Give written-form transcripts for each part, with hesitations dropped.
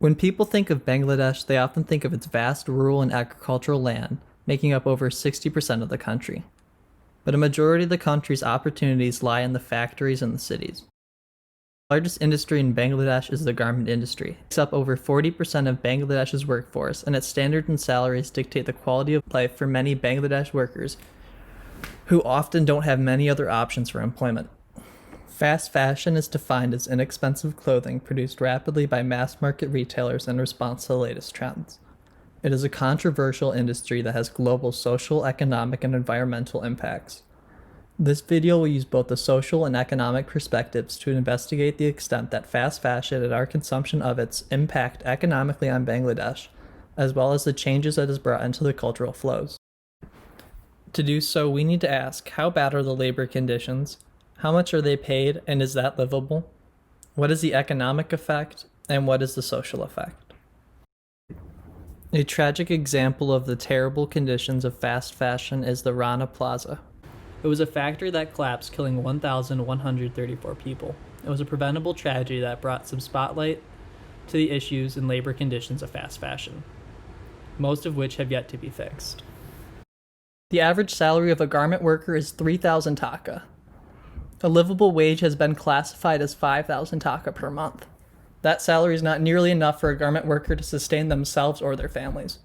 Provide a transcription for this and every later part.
When people think of Bangladesh, they often think of its vast rural and agricultural land, making up over 60% of the country. But a majority of the country's opportunities lie in the factories and the cities. The largest industry in Bangladesh is the garment industry. It makes up over 40% of Bangladesh's workforce, and its standards and salaries dictate the quality of life for many Bangladesh workers who often don't have many other options for employment. Fast fashion is defined as inexpensive clothing produced rapidly by mass market retailers in response to the latest trends. It is a controversial industry that has global social, economic, and environmental impacts. This video will use both the social and economic perspectives to investigate the extent that fast fashion and our consumption of its impact economically on Bangladesh, as well as the changes it has brought into the cultural flows. To do so, we need to ask, how bad are the labor conditions? How much are they paid, and is that livable? What is the economic effect, and what is the social effect? A tragic example of the terrible conditions of fast fashion is the Rana Plaza. It was a factory that collapsed, killing 1,134 people. It was a preventable tragedy that brought some spotlight to the issues and labor conditions of fast fashion, most of which have yet to be fixed. The average salary of a garment worker is 3,000 taka. A livable wage has been classified as 5,000 taka per month. That salary is not nearly enough for a garment worker to sustain themselves or their families.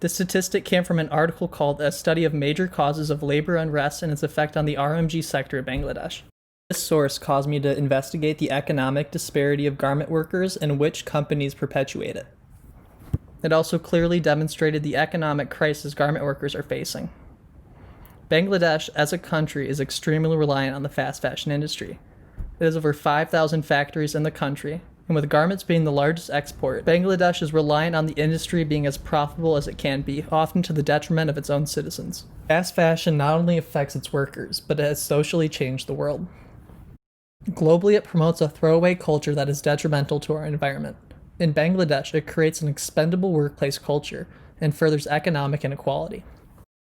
This statistic came from an article called A Study of Major Causes of Labor Unrest and Its Effect on the RMG Sector of Bangladesh. This source caused me to investigate the economic disparity of garment workers and which companies perpetuate it. It also clearly demonstrated the economic crisis garment workers are facing. Bangladesh, as a country, is extremely reliant on the fast fashion industry. It has over 5,000 factories in the country, and with garments being the largest export, Bangladesh is reliant on the industry being as profitable as it can be, often to the detriment of its own citizens. Fast fashion not only affects its workers, but it has socially changed the world. Globally, it promotes a throwaway culture that is detrimental to our environment. In Bangladesh, it creates an expendable workplace culture and furthers economic inequality.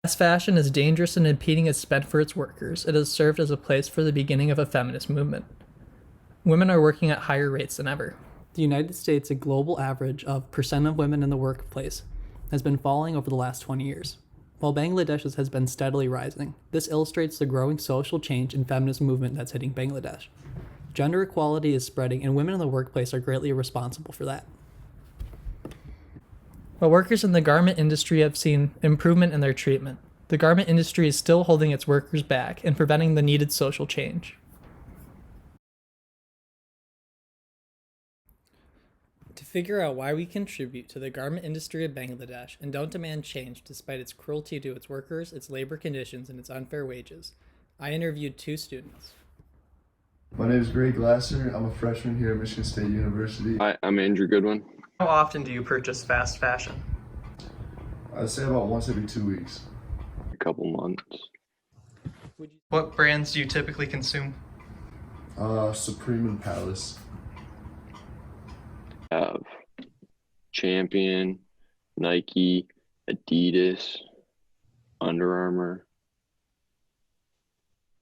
Fast fashion is dangerous and impeding its spend for its workers. It has served as a place for the beginning of a feminist movement. Women are working at higher rates than ever. The United States, a global average of percent of women in the workplace, has been falling over the last 20 years, while Bangladesh's has been steadily rising. This illustrates the growing social change and feminist movement that's hitting Bangladesh. Gender equality is spreading, and women in the workplace are greatly responsible for that. While workers in the garment industry have seen improvement in their treatment, the garment industry is still holding its workers back and preventing the needed social change. To figure out why we contribute to the garment industry of Bangladesh and don't demand change despite its cruelty to its workers, its labor conditions, and its unfair wages, I interviewed two students. My name is Greg Glasser. I'm a freshman here at Michigan State University. Hi, I'm Andrew Goodwin. How often do you purchase fast fashion? I'd say about once every 2 weeks. A couple months. What brands do you typically consume? Supreme and Palace. Have Champion, Nike, Adidas, Under Armour.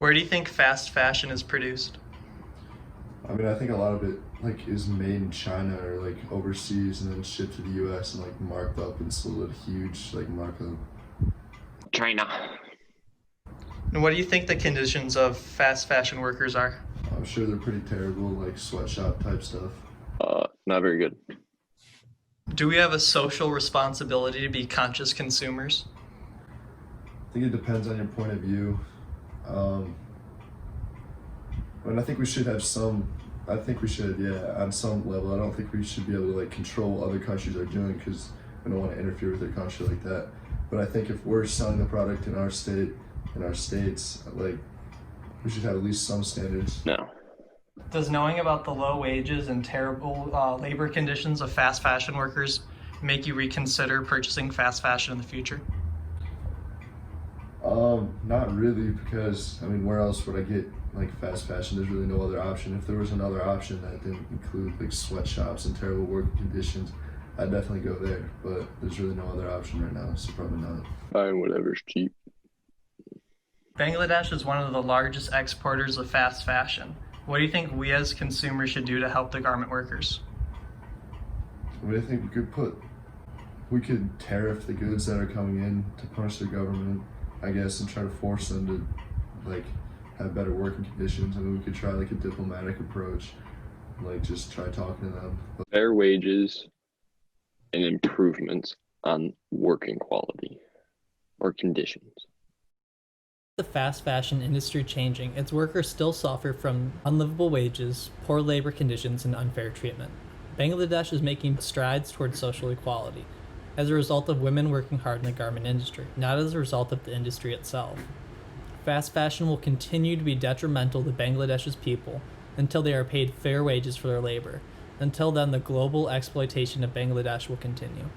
Where do you think fast fashion is produced? I mean, I think a lot of it is made in China or overseas and then shipped to the U.S. and marked up and sold at a huge markup. China. And what do you think the conditions of fast fashion workers are? I'm sure they're pretty terrible, sweatshop type stuff. Not very good. Do we have a social responsibility to be conscious consumers? I think it depends on your point of view. I think we should have I think we should, yeah, on some level. I don't think we should be able to control what other countries are doing because we don't want to interfere with their country like that. But I think if we're selling the product in our state, in our states, we should have at least some standards. No. Does knowing about the low wages and terrible labor conditions of fast fashion workers make you reconsider purchasing fast fashion in the future? Not really, because where else would I get fast fashion? There's really no other option. If there was another option that didn't include sweatshops and terrible working conditions, I'd definitely go there. But there's really no other option right now, so probably not. Buying whatever's cheap. Bangladesh is one of the largest exporters of fast fashion. What do you think we as consumers should do to help the garment workers? I mean, I think we could tariff the goods that are coming in to punish the government, I guess, and try to force them to like have better working conditions. I mean, we could try like a diplomatic approach, like just try talking to them. But Fair wages and improvements on working quality or conditions. The fast fashion industry changing, its workers still suffer from unlivable wages, poor labor conditions, and unfair treatment. Bangladesh is making strides towards social equality as a result of women working hard in the garment industry, not as a result of the industry itself. Fast fashion will continue to be detrimental to Bangladesh's people until they are paid fair wages for their labor. Until then, the global exploitation of Bangladesh will continue.